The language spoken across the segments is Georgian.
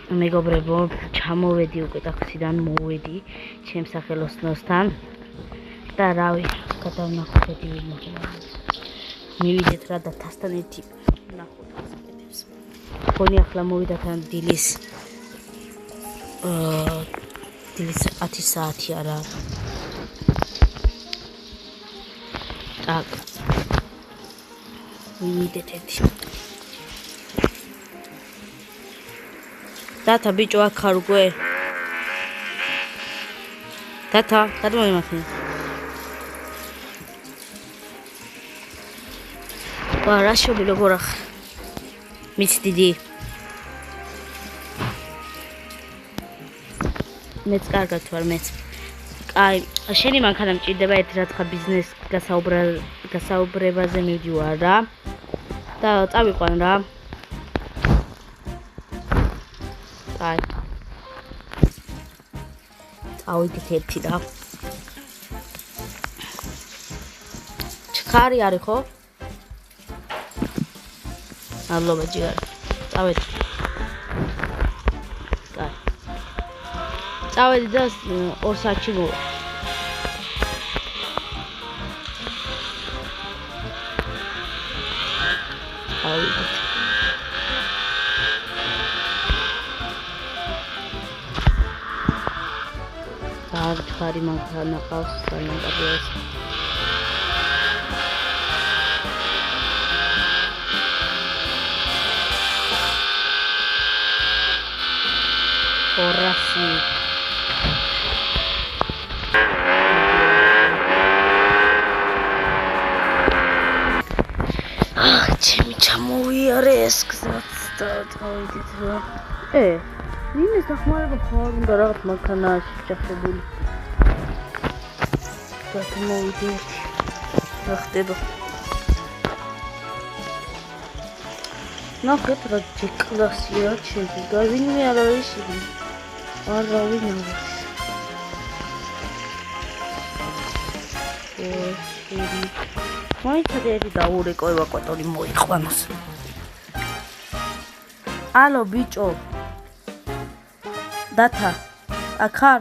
მეგობრებო, ჩამოვედი უკვე ტაქსიდან, მოვედი ჩემს სახელოსნოსთან და რავი, გადავნახოთ მივიდეთ რა და თასთან ერთი ვნახოთ ასაკეთებს. მგონი ახლა მოვიდა თან დილის 10 საათი არა. Так. მივიდეთ ერთი. Tata, bicho, აქ ხარ უკვე? Tata, გადმოიმართე. ვა, რა შობი როგორ ახ? მიც დიდი. მეც კარგად ვარ, მეც. აი, შენი მანქანა მჭირდება ერთ რაცხა ბიზნეს გასაუბრებაზე მივდივარ რა. და წავიყვან რა. აი. წავიდეთ ერთი რა. ჩქარი არის ხო? მადლობა ჯიგარი. წავედი. კაი. წავედი და 2 საათში მოვა. წავიდეთ. Hari makanan kaos dan kabel. Orasi. ჩემი ჩამოვიარეს გზაც და წავიდეთ რა. იმის დახმარება ხარ უნდა რაღაც მანქანაში ჩახებული. მოვიდეთ. რა ხდება? ნახეთ რა ჯეკლასია შეიძლება. ვინმე არ არის იგი. არავინ არ არის. მაინც ერთი დაურეკო ევაკუატორი მოიყვანოს. ალო ბიჭო. დათა. აქ ხარ?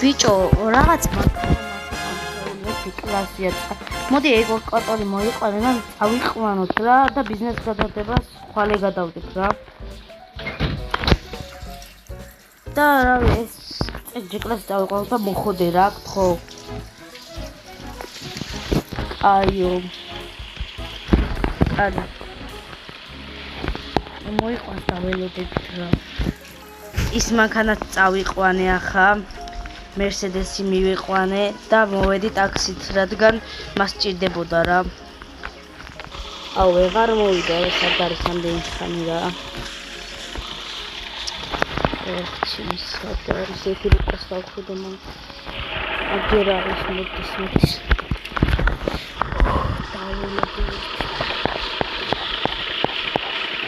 ბიჭო, რაღაც კლასია. მოდი ევაკუატორი მოიყვანე და წავიყვანოთ რა და ბიზნეს გადადებას ხვალე გადავდეთ რა. და რავი, ეს ჯეკლასი წავიყვანოთ და მოხოდე რა, ხო? აიო. არა. მოიყვანს და ველოდებით რა. ის მანქანაც წავიყვანე ახლა. Mercedes-ი მივიყვანე და მოვედი ტაქსით, რადგან მას სჭირდებოდა რა. აუ, ვეღარ მოვიდა, ეს არ არის ამდენი ხანი რა. ჩემი საერთოდ ისეთი პასტავხო და მან. აგერ არის მოდის. დაულოდეთ.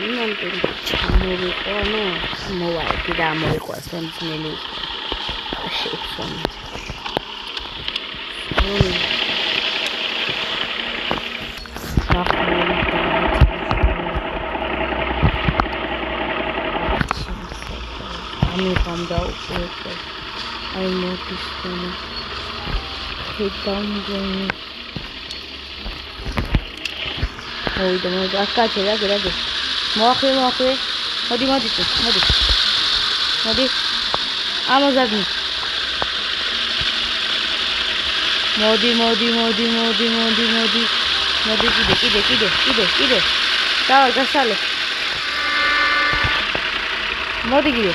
იმამდენ ჩამოვიყვანო, მოვადი და მოიყვანს მემძნელი. Shit. I'm found out I noticed when hit down going. Oh, the most Akachera. Moke. Modi. Amazon. Modi. Ide. Давай, гасали. Modi gide.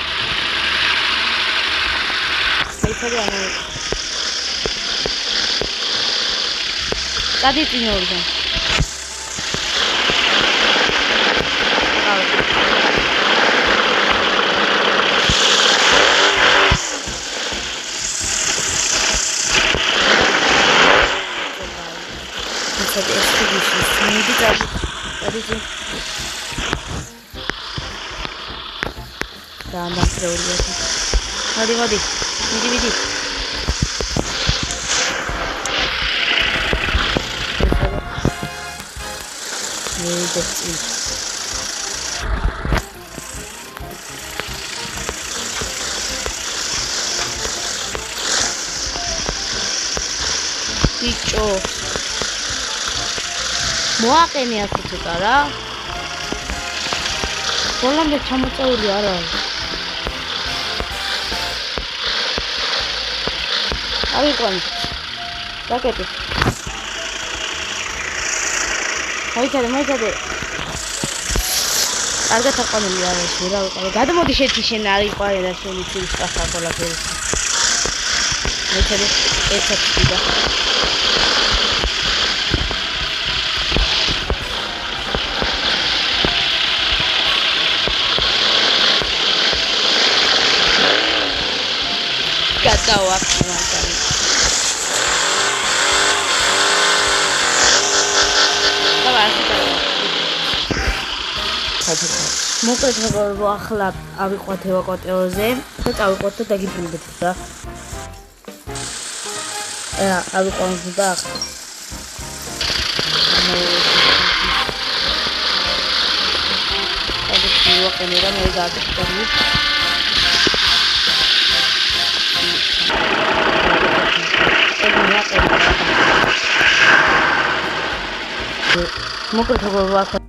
Айтаряно. Кади ти норда? Да, Води. Иди. ბიჭო მოაყენე ასე ცოტა რა ბოლომდე ჩამოწეული არ არის ავიყვანი რაკეტი მოიცადე კარგად აყვანილი არის რა ვიყავი გადამოდი შენ არ იყვარე და შენი ცის კახა ყველაფერი მოიცადე ერთად ვიდა გადავა მაგარი მოკლედ მეგობრებო ახლა ავიყვათ ევაკუატიოზე და წავიყვათ და დაგიბრუნდეთ რა ავიყვანთ და ახლა ვაყენე და მე გადავიდე მოკლედ მეგობრებო